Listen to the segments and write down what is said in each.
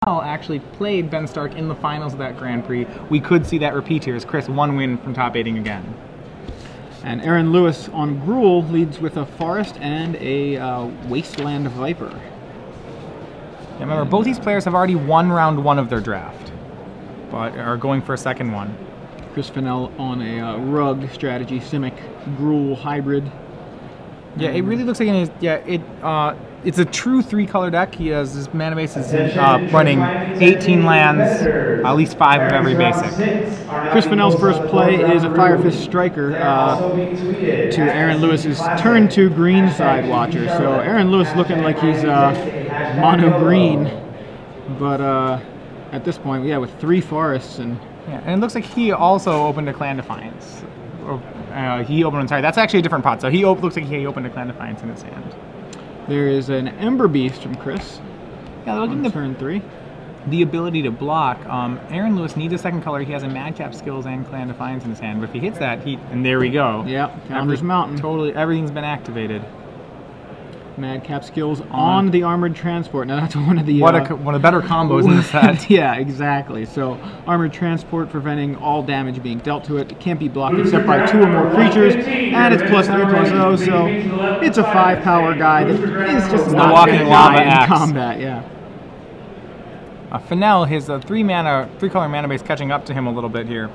Fennell actually played Ben Stark in the finals of that Grand Prix. We could see that repeat here as Chris one win from top 8ing again. And Aaron Lewis on Gruul leads with a Forest and a Wasteland Viper. Yeah, remember, both these players have already won round 1 of their draft, but are going for a second one. Chris Fennell on a Rug strategy, Simic, Gruul hybrid. Yeah, it really looks like it's a true 3-color deck. He has his mana base is running 18 lands, at least 5 of every basic. Chris Fennell's first play is a Fire Fist Striker to Aaron Lewis's turn 2 green side watcher. So Aaron Lewis looking like he's mono green, but at this point, yeah, with 3 forests and. Yeah, and it looks like he also opened a Clan Defiance. He opened, sorry, that's actually a different pot. So he looks like he opened a Clan Defiance in his hand. There is an Ember Beast from Chris. Yeah, looking at turn 3. The ability to block. Aaron Lewis needs a second color. He has a Madcap Skills and Clan Defiance in his hand. But if he hits that, and there we go. Yeah, Founder's Mountain. Totally, everything's been activated. Madcap Skills on the Armored Transport. Now that's one of the one of the better combos in the set. Yeah, exactly. So Armored Transport preventing all damage being dealt to it. It can't be blocked except by 2 or more creatures, and it's +3/+0. So it's a 5-power guy that is just the walking lava axe in combat. Yeah. Fennell, his 3-color mana base catching up to him a little bit here.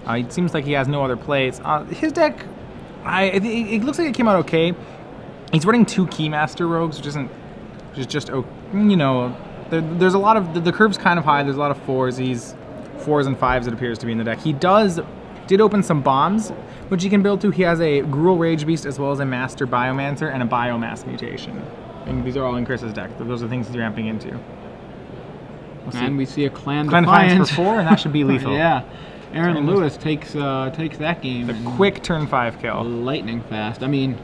It seems like he has no other plays. His deck, it looks like it came out okay. He's running 2 Keymaster Rogues, which isn't just you know, there's a lot of the curve's kind of high. There's a lot of 4s. He's 4s and 5s. It appears to be in the deck. He did open some bombs, which he can build to. He has a Gruul Rage Beast as well as a Master Biomancer and a Biomass Mutation. And these are all in Chris's deck. Those are things he's ramping into. And we see a Clan Defiance for 4, and that should be lethal. Yeah. Aaron Lewis takes that game. The quick turn 5 kill. Lightning fast. I mean,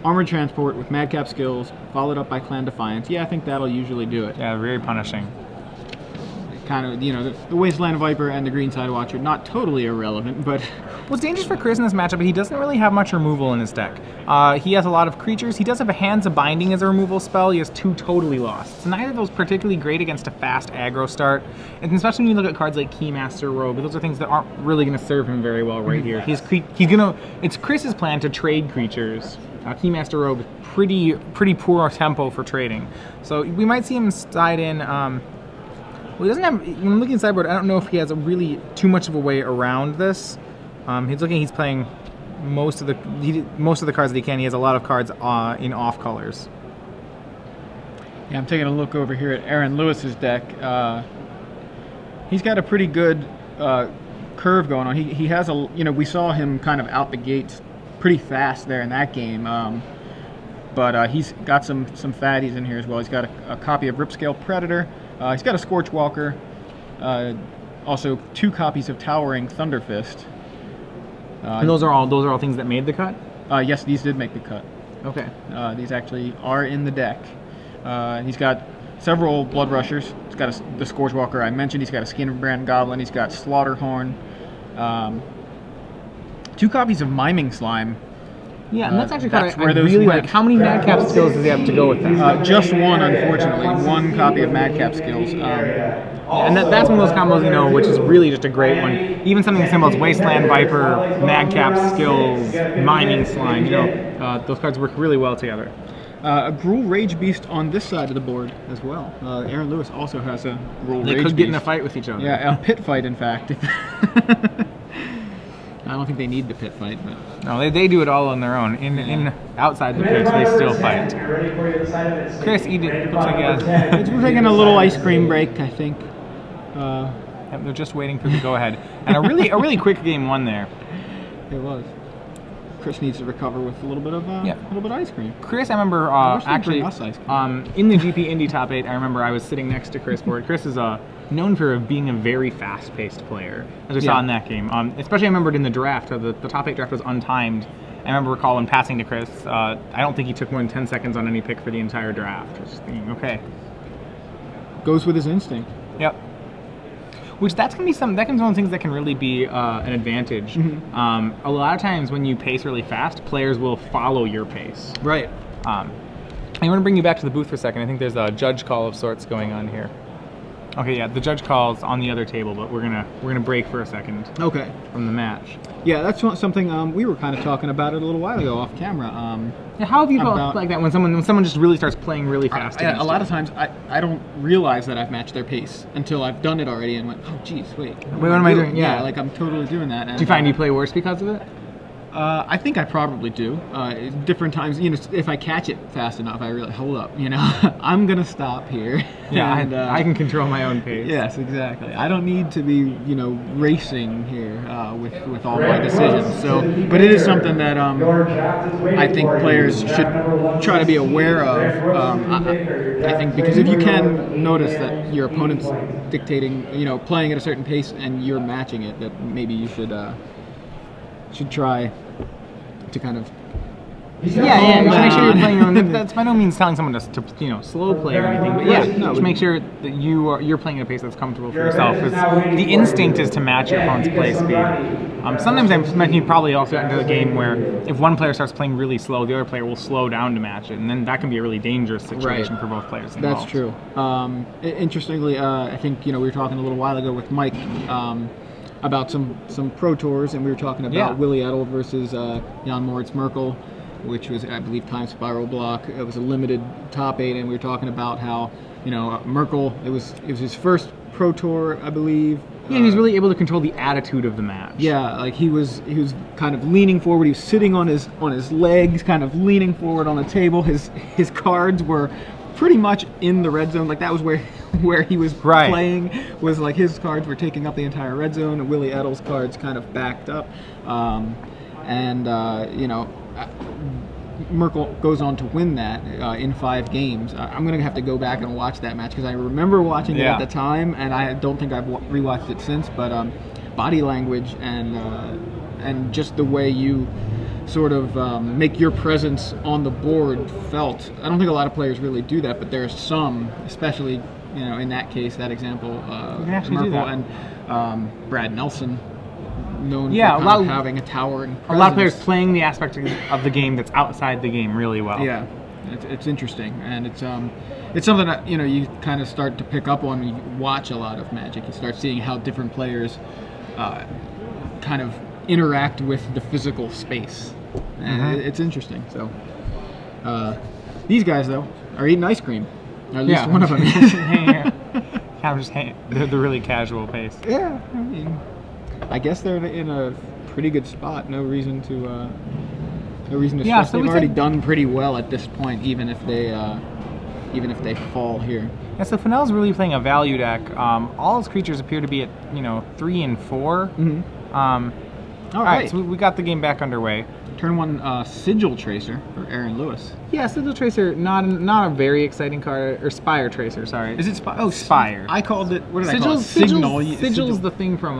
Armored Transport with Madcap Skills, followed up by Clan Defiance. Yeah, I think that'll usually do it. Yeah, very punishing. Kind of, you know, the Wasteland Viper and the Green Side Watcher, not totally irrelevant, but. What's dangerous for Chris in this matchup, he doesn't really have much removal in his deck. He has a lot of creatures. He does have a Hands of Binding as a removal spell. He has 2 Totally Lost. So neither of those particularly great against a fast aggro start. And especially when you look at cards like Keymaster Rogue, those are things that aren't really going to serve him very well right here. It's Chris's plan to trade creatures. Keymaster Rogue, pretty poor tempo for trading. So we might see him slide in. Well, he doesn't have. When I'm looking at sideboard, I don't know if he has too much of a way around this. He's playing most of the cards that he can. He has a lot of cards in off colors. Yeah, I'm taking a look over here at Aaron Lewis's deck. He's got a pretty good curve going on. He has we saw him kind of out the gates pretty fast there in that game, but he's got some fatties in here as well. He's got a copy of Ripscale Predator. He's got a Scorchwalker, also 2 copies of Towering Thunderfist. And those are all things that made the cut? Yes, these did make the cut. Okay. These actually are in the deck. He's got several Blood Rushers. He's got the Scorchwalker I mentioned. He's got a Skinnerbrand Goblin. He's got Slaughterhorn. 2 copies of Miming Slime. Yeah, and that's actually kind of really like. How many Madcap Skills does he have to go with that? Just 1, unfortunately. 1 copy of Madcap Skills. And that's one of those combos, which is really just a great one. Even something as simple as Wasteland Viper, Madcap Skills, Miming Slime. Those cards work really well together. A Gruul Rage Beast on this side of the board as well. Aaron Lewis also has a Gruul Rage Beast. They could get in a fight with each other. Yeah, a pit fight, in fact. I don't think they need the pit fight, but no, they do it all on their own. Outside the pitch, they still fight. Chris, looks like he has. We're taking a little ice cream break, I think. They're just waiting for the go-ahead, and a really quick game 1 there. It was. Chris needs to recover with a little bit of ice cream. Chris, I remember actually in the GP Indy top 8. I remember I was sitting next to Chris for it. Chris is known for being a very fast-paced player, as I saw in that game. Especially I remembered in the draft, the top 8 draft was untimed. I remember recalling passing to Chris. I don't think he took more than 10 seconds on any pick for the entire draft. I was just thinking, okay. Goes with his instinct. Yep. Which that's gonna be one of the things that can really be an advantage. A lot of times when you pace really fast, players will follow your pace. Right. I want to bring you back to the booth for a second. I think there's a judge call of sorts going on here. Okay, yeah, the judge calls on the other table, but we're gonna break for a second Okay. from the match. Yeah, that's something we were kind of talking about it a little while ago off camera. Yeah, how have you felt like that when someone just really starts playing really fast? A lot of times I don't realize that I've matched their pace until I've done it already and went, oh geez, wait, what am I doing? Yeah, like I'm totally doing that. And, do you find you play worse because of it? I think I probably do. Different times, you know, if I catch it fast enough, I really hold up. You know, I'm gonna stop here. Yeah, and, I can control my own pace. Yes, exactly. I don't need to be, you know, racing here with all my decisions. So, but it is something that I think players should try to be aware of. I think because if you can notice that your opponent's dictating, you know, playing at a certain pace and you're matching it, that maybe you should try to kind of yeah, just make sure you're playing your own. That's by no means telling someone to you know, slow play or anything, but yeah, just make sure that you're playing at a pace that's comfortable for yourself. The instinct is to match your opponent's play speed. Sometimes I'm mentioning probably also into the game where if one player starts playing really slow, the other player will slow down to match it, and then that can be a really dangerous situation for both players involved. That's true. Interestingly, I think, you know, we were talking a little while ago with Mike about some pro tours, and we were talking about Willie Edel versus Jan Moritz Merkel, which was, I believe, time spiral block. It was a limited top 8, and we were talking about how, you know, Merkel, it was his first pro tour, I believe. Yeah, he was really able to control the attitude of the match. Yeah, like he was kind of leaning forward. He was sitting on his legs, kind of leaning forward on the table. His cards were pretty much in the red zone. Like that was where he was playing, was like his cards were taking up the entire red zone, and Willie Edel's cards kind of backed up. You know, Merkel goes on to win that in 5 games. I'm going to have to go back and watch that match because I remember watching it at the time, and I don't think I've rewatched it since. But body language and just the way you sort of make your presence on the board felt. I don't think a lot of players really do that, but there's some, especially, you know, in that case, that example, Merkel and Brad Nelson, known for kind of having a towering presence. A lot of players playing the aspect of the game that's outside the game really well. Yeah, it's interesting, and it's something that, you know, you kind of start to pick up on when you watch a lot of Magic. You start seeing how different players kind of interact with the physical space. And it's interesting. So these guys, though, are eating ice cream. Or at least one of them is. I'm just the really casual pace. Yeah, I mean, I guess they're in a pretty good spot. No reason to stress. They've already done pretty well at this point, even if they fall here. Yeah, so Fennell's really playing a value deck. All his creatures appear to be at, you know, 3 and 4. All right, so we got the game back underway. Turn 1 Sigil Tracer for Aaron Lewis. Yeah, Sigil Tracer, not a very exciting card, or Spire Tracer, sorry. Is it Spire? Oh, Spire. I called it, what did I call it? Signal. Sigil's the thing from,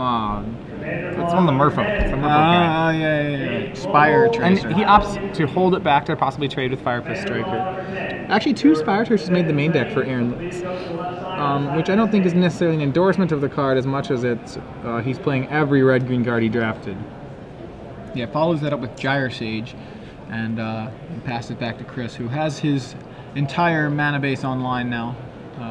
it's one of the Merfolk. It's a Merfolk guy. Yeah. Spire Tracer. And he opts to hold it back to possibly trade with Fire Fist Striker. Actually, 2 Spire Tracers made the main deck for Aaron Lewis, which I don't think is necessarily an endorsement of the card as much as it's he's playing every red-green card he drafted. Yeah, follows that up with Gyre Sage, and passes it back to Chris, who has his entire mana base online now.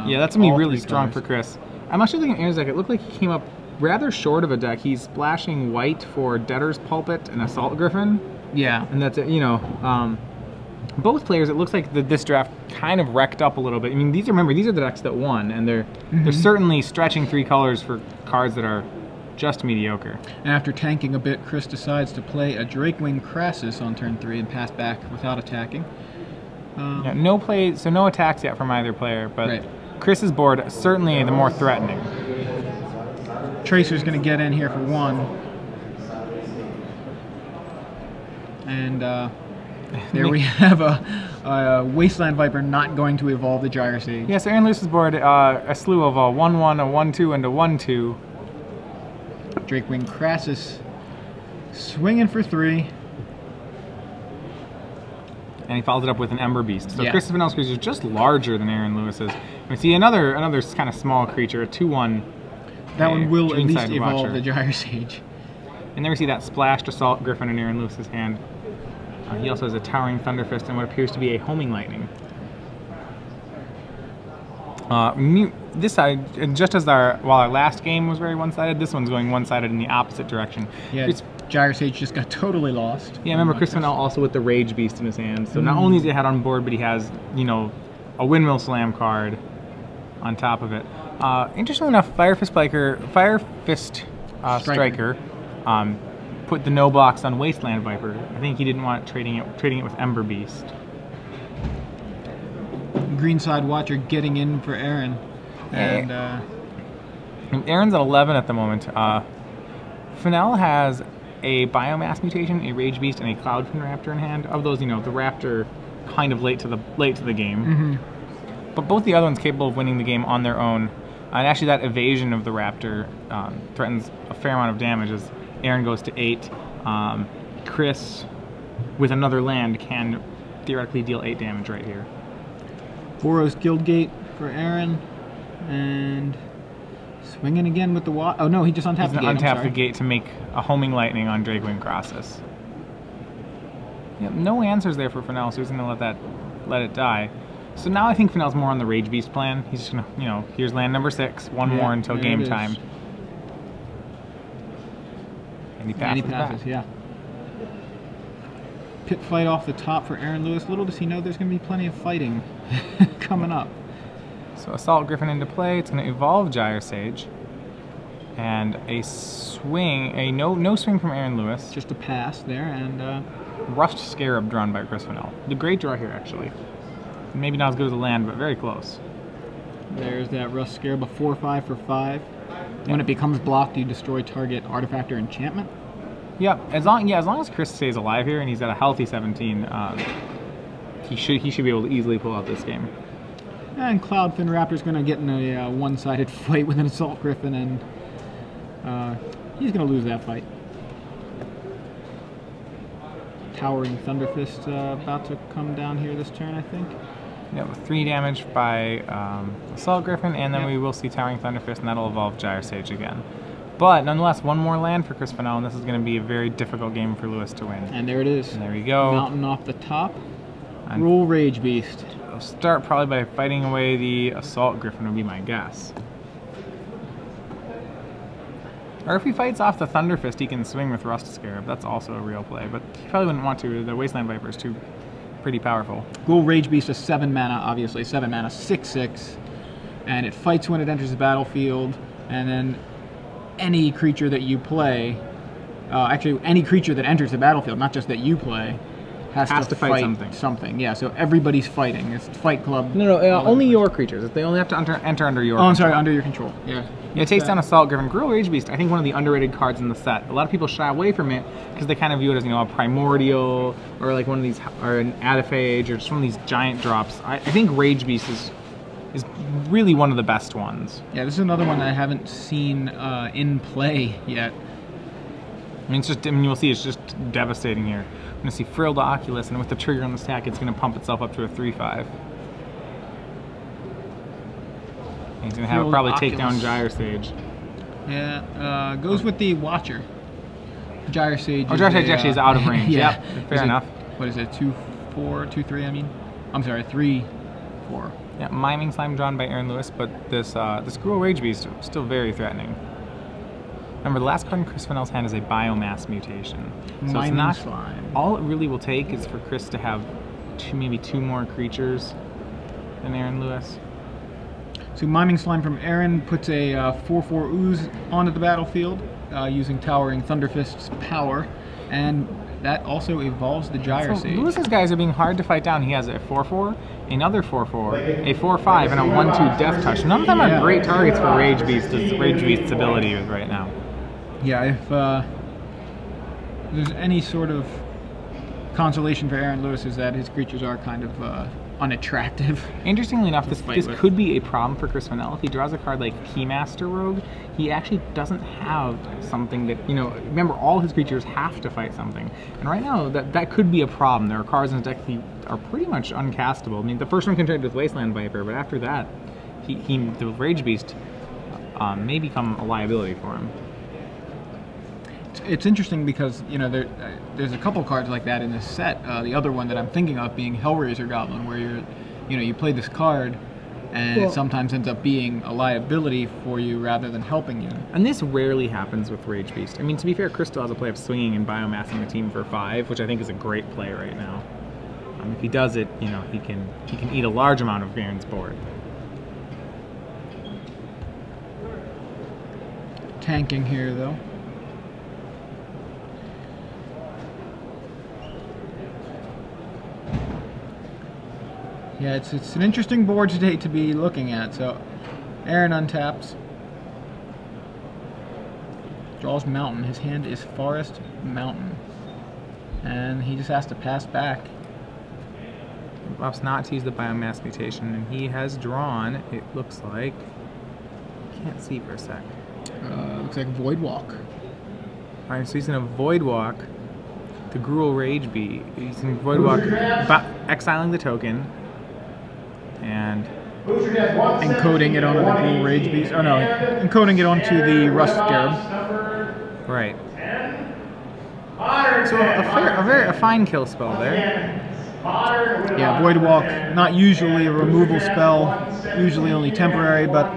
Yeah, that's going to be really strong for Chris. I'm actually looking at Aaron's deck. It looked like he came up rather short of a deck. He's splashing white for Debtor's Pulpit and Assault Griffin. Yeah. And that's it, you know. Both players, it looks like this draft kind of wrecked up a little bit. I mean, these are the decks that won, and they're certainly stretching 3 colors for cards that are just mediocre. And after tanking a bit, Chris decides to play a Drakewing Crassus on turn 3 and pass back without attacking. Yeah, no attacks yet from either player, but Chris's board certainly the more threatening. Tracer's going to get in here for 1. And there we have a Wasteland Viper not going to evolve the Gyre Sage. Yeah, so Aaron Lewis's board, a slew of a 1/1, a 1/2, and a 1/2. Drakewing Crassus swinging for 3. And he followed it up with an Ember Beast. So Chris Fennell's creature is just larger than Aaron Lewis's. We see another kind of small creature, a 2/1. That one will at least evolve the Gyre Sage. And then we see that splashed Assault Griffin in Aaron Lewis's hand. He also has a Towering Thunderfist and what appears to be a Homing Lightning. This side, just as while our last game was very one-sided, this one's going one-sided in the opposite direction. Yeah, Gyre Sage just got totally lost. Yeah, remember Chris Fennell also with the Rage Beast in his hand. So not only is he ahead on board, but he has, you know, a Windmill Slam card on top of it. Interestingly enough, Fire Fist Striker put the no blocks on Wasteland Viper. I think he didn't want trading it with Ember Beast. Greenside Watcher getting in for Aaron. And Aaron's at 11 at the moment. Fennell has a Biomass Mutation, a Rage Beast, and a Cloudfin Raptor in hand. Of those, you know, the Raptor kind of late to the game. But both the other ones capable of winning the game on their own. And actually that evasion of the Raptor threatens a fair amount of damage as Aaron goes to 8. Chris, with another land, can theoretically deal 8 damage right here. Boros Guildgate for Aaron, and swinging again with the oh no, he just untapped the gate. Untapped the gate to make a homing lightning on Dragewing Crossus. Yep, no answers there for Fennell, so he's gonna let it die. So now I think Fennell's more on the Rage Beast plan. He's just gonna, you know, here's land number 6, one more until game time. And he passes back. Yeah. Pit fight off the top for Aaron Lewis. Little does he know there's going to be plenty of fighting coming up. So Assault Griffin into play. It's going to evolve Gyre Sage. And a swing, no swing from Aaron Lewis. Just a pass there, and Rust Scarab drawn by Chris Fennell. The great draw here, actually. Maybe not as good as the land, but very close. There's that Rust Scarab, a 4/5 for 5. When it becomes blocked, you destroy target artifact or enchantment. Yep, as long as Chris stays alive here and he's at a healthy 17, he should be able to easily pull out this game. And Cloudfin Raptor's going to get in a one-sided fight with an Assault Griffin, and he's going to lose that fight. Towering Thunderfist about to come down here this turn, I think. Yeah, 3 damage by Assault Griffin, and then we will see Towering Thunderfist, and that'll evolve Gyre Sage again. But nonetheless, one more land for Chris Fennell, and this is going to be a very difficult game for Lewis to win. And there it is. And there we go. Mountain off the top. Rule Rage Beast. I'll start probably by fighting away the Assault Griffin would be my guess. Or if he fights off the Thunderfist, he can swing with Rust Scarab. That's also a real play, but he probably wouldn't want to. The Wasteland Viper is pretty powerful. Ghoul Rage Beast is 7 mana, obviously. 7 mana, 6/6. And it fights when it enters the battlefield, and then any creature that you play, actually any creature that enters the battlefield, not just that you play, has to fight something. Yeah, so everybody's fighting. It's Fight Club. No, only your creatures. They only have to enter under your control. I'm sorry, under your control. Yeah. Yeah, it takes down Assault Griffin. Ghoul Rage Beast, I think one of the underrated cards in the set. A lot of people shy away from it because they kind of view it as, you know, a Primordial or like one of these, or an Adaphage, or just one of these giant drops. I think Rage Beast is really one of the best ones. Yeah, this is another one that I haven't seen in play yet. I mean, you'll see it's just devastating here. I'm going to see Frilled Oculus, and with the trigger on the stack, it's going to pump itself up to a 3/5. And he's going to have it probably take down Gyre Sage. Yeah, goes with the Watcher. Gyre Sage. Oh, Gyre Sage actually is out of range. Yeah, yep, fair enough. What is it, 2/4, 2/3, I mean? I'm sorry, 3/4. Yeah, Miming Slime drawn by Aaron Lewis, but this Ghoul Rage Beast is still very threatening. Remember, the last card in Chris Fennell's hand is a Biomass Mutation. So it's not Slime. All it really will take is for Chris to have maybe two more creatures than Aaron Lewis. So Miming Slime from Aaron puts a 4/4 Ooze onto the battlefield using Towering Thunderfist's power, and that also evolves the Gyre Sage. Lewis's guys are being hard to fight down. He has a 4/4, another 4/4, a 4/5, and a 1/2 Death Touch. None of them are great targets for Rage Beast's ability right now. Yeah, if there's any sort of consolation for Aaron Lewis, is that his creatures are kind of unattractive. Interestingly enough, this could be a problem for Chris Fennell. If he draws a card like Keymaster Rogue, he actually doesn't have something that, you know, remember, all his creatures have to fight something. And right now, that could be a problem. There are cards in his deck that are pretty much uncastable. I mean, the first one can trade with Wasteland Viper, but after that, the Rage Beast may become a liability for him. It's interesting because, you know, there's a couple cards like that in this set. The other one that I'm thinking of being Hellraiser Goblin, where you play this card, and it sometimes ends up being a liability for you rather than helping you. And this rarely happens with Rage Beast. I mean, to be fair, Chris still has a play of swinging and biomassing the team for 5, which I think is a great play right now. If he does it, you know, he can eat a large amount of Aaron's board. Tanking here, though. Yeah, it's an interesting board today to be looking at. So, Aaron untaps. Draws Mountain. His hand is Forest Mountain. And he just has to pass back. Opts not to use the biomass mutation, and he has drawn, it looks like, can't see for a sec. Looks like Void Walk. Alright, so he's going to Void Walk the Gruul Rage Beast. He's going to Void Walk, exiling the token, and encoding it onto the Gruul Rage Beast. Oh no, encoding it onto the Rust Scarab. Right. So a fine kill spell there. Yeah, Void Walk, not usually a removal spell, usually only temporary, but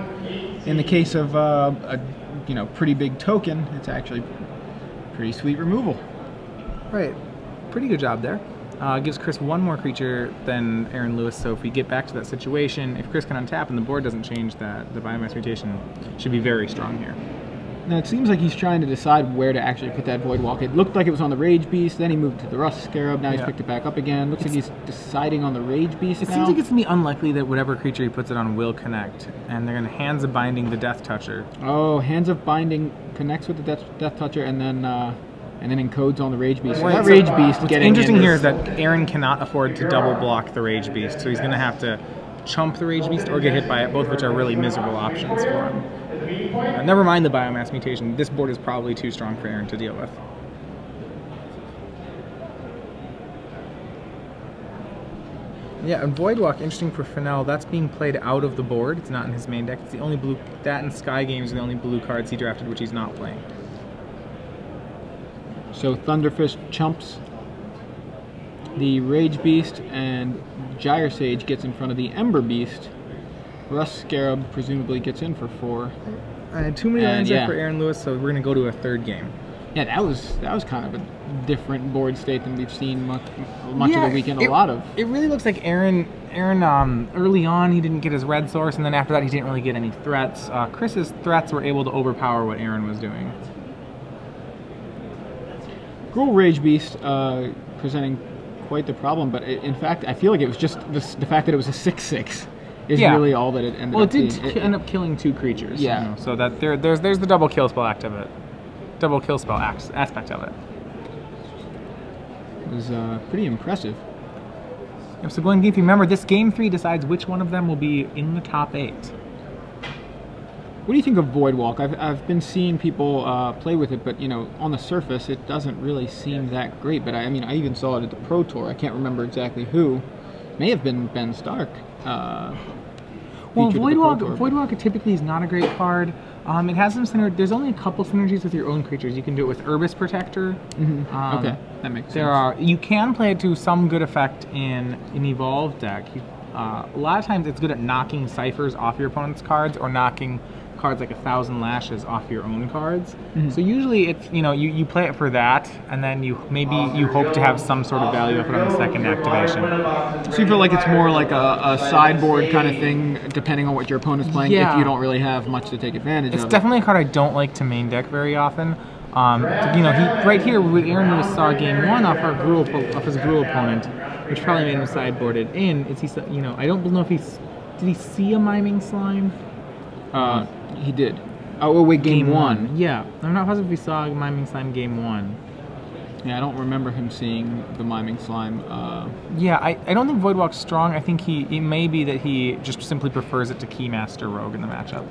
in the case of a pretty big token, it's actually pretty sweet removal. Right. Pretty good job there. Gives Chris one more creature than Aaron Lewis, so if we get back to that situation, if Chris can untap and the board doesn't change, that the biomass mutation should be very strong here. Now it seems like he's trying to decide where to actually put that Void Walk. It looked like it was on the Rage Beast, then he moved to the Rust Scarab, now he's picked it back up again. Looks like he's deciding on the Rage Beast now. It seems like it's going to be unlikely that whatever creature he puts it on will connect, and they're going to Hands of Binding the Death Toucher. Oh, Hands of Binding connects with the Death Toucher and then encodes on the Rage Beast. So that Rage Beast getting interesting here is that Aaron cannot afford to double block the Rage Beast, so he's going to have to chump the Rage Beast or get hit by it, both of which are really miserable options for him. Never mind the biomass mutation. This board is probably too strong for Aaron to deal with. Yeah, and Void Walk, interesting for Fennell. That's being played out of the board. It's not in his main deck. It's the only blue. That and Sky Games are the only blue cards he drafted, which he's not playing. So Thunderfist chumps the Rage Beast, and Gyre Sage gets in front of the Ember Beast. Rust Scarab presumably gets in for 4. Too many lands there for Aaron Lewis, so we're going to go to a third game. Yeah, that was kind of a different board state than we've seen much of the weekend. It really looks like Aaron early on he didn't get his red source, and then after that he didn't really get any threats. Chris's threats were able to overpower what Aaron was doing. Gruul Rage Beast presenting quite the problem, but in fact I feel like it was just the fact that it was a 6/6 is really all that it ended up being. Well, it did end up killing 2 creatures. Yeah. You know, so that there's the double kill spell aspect of it. It was pretty impressive. Yep, so going deep, remember this game 3 decides which one of them will be in the top 8. What do you think of Void Walk? I've been seeing people play with it, but on the surface it doesn't really seem that great. But I even saw it at the Pro Tour. I can't remember exactly who. May have been Ben Stark. Well, Void Walk typically is not a great card. It has some synergy. There's only a couple synergies with your own creatures. You can do it with Urbis Protector. Okay, that makes sense. You can play it to some good effect in an Evolved deck. A lot of times it's good at knocking ciphers off your opponent's cards or knocking cards like 1,000 Lashes off your own cards. So usually it's you play it for that, and then you hope to have some sort of value of it on the second activation. So you feel like it's more like a sideboard kind of thing, depending on what your opponent's playing. If you don't really have much to take advantage of. It's definitely a card I don't like to main deck very often. Right here, Aaron Lewis saw game 1 off his Gruul opponent, which probably made him sideboarded in. I don't know if did he see a Miming Slime? He did. Oh wait, game 1. Yeah, I'm not positive if he saw Miming Slime game 1. Yeah, I don't remember him seeing the Miming Slime. Yeah, I don't think Void Walk's strong. I think it may be that he just simply prefers it to Keymaster Rogue in the matchup.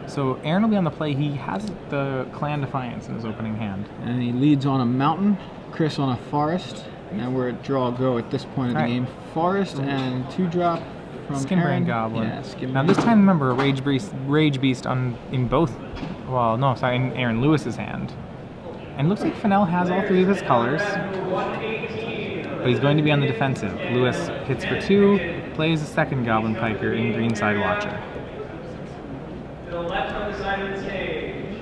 So Aaron will be on the play. He has the Clan Defiance in his opening hand. And he leads on a mountain, Chris on a forest. And we're at draw go at this point of the game. Forest and 2-drop from Skimbrain Goblin. Yeah, now this time, remember, Rage Beast in Aaron Lewis's hand. And it looks like Fennell has all 3 of his colors. But he's going to be on the defensive. Lewis hits for 2, plays a second Goblin Piker in Greenside Watcher. To the left on the side of the stage,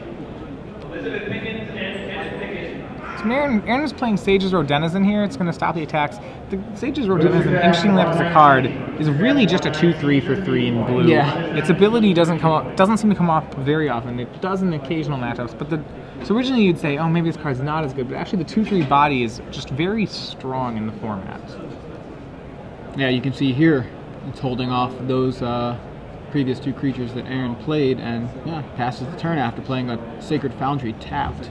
Elizabeth Pickens and Ken Pickens. So Aaron is playing Sage's Road Denizen here. It's going to stop the attacks. The Sage's Road Denizen, interestingly enough as a card, is really just a 2/3 for 3 in blue. Yeah. Its ability doesn't seem to come up very often. It does in occasional matchups, but so originally you'd say, oh, maybe this card's not as good, but actually the 2/3 body is just very strong in the format. Yeah, you can see here it's holding off those previous 2 creatures that Aaron played, and yeah, passes the turn after playing a Sacred Foundry tapped.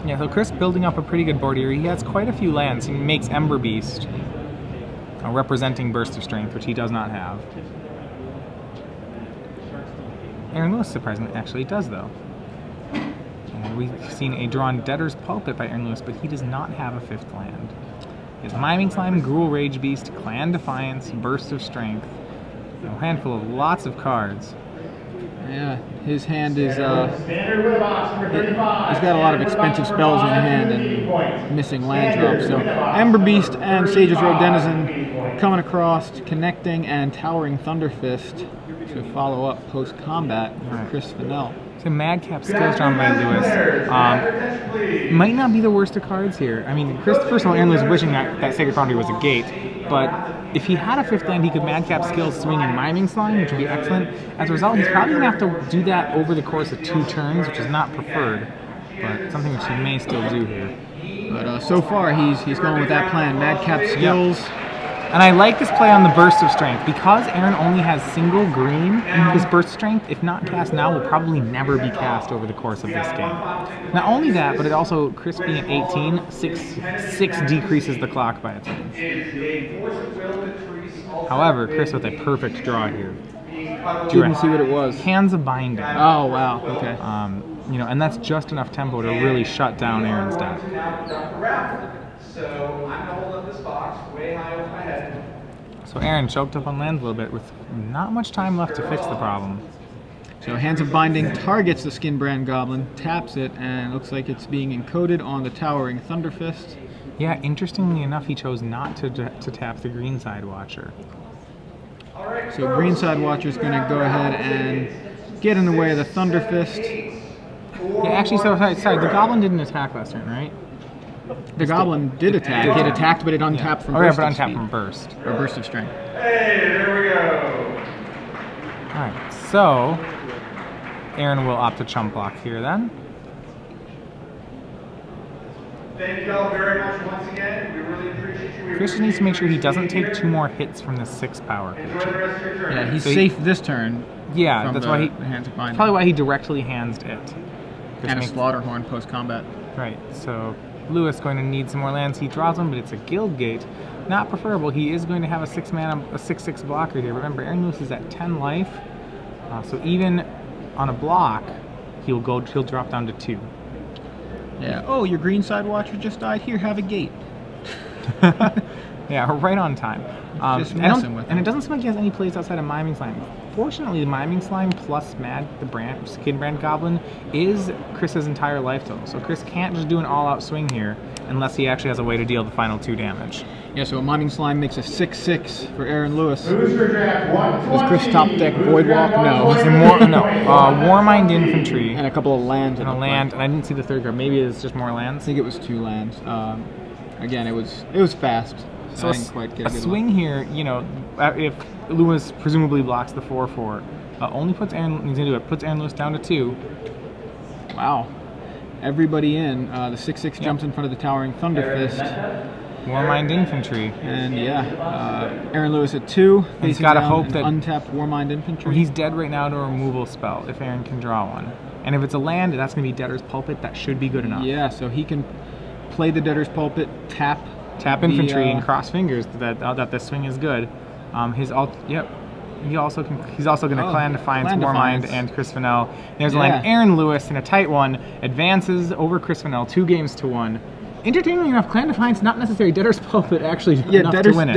Yeah, so Chris building up a pretty good board here. He has quite a few lands. He makes Ember Beast, representing Burst of Strength, which he does not have. Aaron Lewis, surprisingly, actually does, though. And we've seen a drawn Debtor's Pulpit by Aaron Lewis, but he does not have a 5th land. He has Miming Slime, Gruul Rage Beast, Clan Defiance, Burst of Strength, a handful of lots of cards. Yeah, his hand is, he's got a lot of expensive spells in hand and missing land drops. So Ember Beast and Sage's Road Denizen coming across, connecting, and Towering Thunderfist to follow up post-combat for Chris Fennell. So Madcap Skills drawn by Lewis. Might not be the worst of cards here. I mean, Chris, first of all, Aaron was wishing that Sacred Foundry was a gate, but if he had a 5th land, he could Madcap Skills swing in Miming Slime, which would be excellent. As a result, he's probably going to have to do that over the course of 2 turns, which is not preferred, but something which he may still do here. But so far, he's going with that plan, Madcap Skills. Yep. And I like this play on the Burst of Strength. Because Aaron only has single green, this Burst of Strength, if not cast now, will probably never be cast over the course of this game. Not only that, but it also, Chris being at 18, 6 decreases the clock by a turn. However, Chris with a perfect draw here. Didn't see what it was. Hands of Binding. Oh, wow, okay. You know, and that's just enough tempo to really shut down Aaron's deck. So I'm going to hold up this box way high over my head. So Aaron choked up on lands a little bit with not much time left to fix the problem. So Hands of Binding targets the Skinbrand Goblin, taps it, and looks like it's being encoded on the Towering Thunderfist. Yeah, interestingly enough, he chose not to tap the Greenside Watcher. So Greenside Watcher's going to go ahead and get in the way of the Thunderfist. Yeah, actually, sorry, the Goblin didn't attack last turn, right? The Goblin did attack. It attacked, but it untapped from Burst. Burst. Oh, yeah, but untapped from Burst. Or Burst of Strength. Hey, there we go. Alright, so Aaron will opt to chump block here then. Thank you all very much once again. We really appreciate you. Chris needs to make sure he doesn't take 2 more hits from this 6 power. Enjoy the rest of your turn. Yeah, he's So safe this turn. Yeah, from that's the why Hands of Binding. probably why he directly handsed it. And a Slaughterhorn post-combat. Right, so Lewis going to need some more lands. He draws them, but it's a Guild Gate. Not preferable. He is going to have a 6/6 blocker here. Remember, Aaron Lewis is at 10 life, so even on a block, he'll drop down to 2. Yeah. Oh, your Greenside Watcher just died. Here, have a gate. Yeah, right on time. Just messing with and it doesn't seem like he has any plays outside of Miming Slime. Fortunately, the Miming Slime plus Skinbrand Goblin is Chris's entire life total. So Chris can't just do an all-out swing here unless he actually has a way to deal the final 2 damage. Yeah, so a Miming Slime makes a 6/6 for Aaron Lewis. Booster draft 120. Does Chris top deck Voidwalk? No. Warmind Infantry And a couple of lands. and a land, and I didn't see the 3rd card. Maybe it's just more I lands. think it was 2 lands. Again, it was fast. So I didn't quite get a swing here, you know, if Lewis presumably blocks the 4/4, only puts Aaron Lewis down to 2. Wow. Everybody in. The 6/6 jumps in front of the Towering Thunderfist. Warmind Infantry. And yeah, Aaron Lewis at 2. He's got to down hope an that untapped Warmind Infantry. he's dead right now to a removal spell if Aaron can draw one. And if it's a land, that's going to be Debtor's Pulpit. That should be good enough. Yeah, so he can play the Debtor's Pulpit, tap Infantry and cross fingers that this swing is good. He's also going to Clan Defiance, Clan Warmind, Defiance. and Chris Fennell. There's a land. Aaron Lewis in a tight one advances over Chris Fennell 2 games to 1. Entertainingly enough, Clan Defiance not necessary. Debtor's Pulpit actually enough to win it.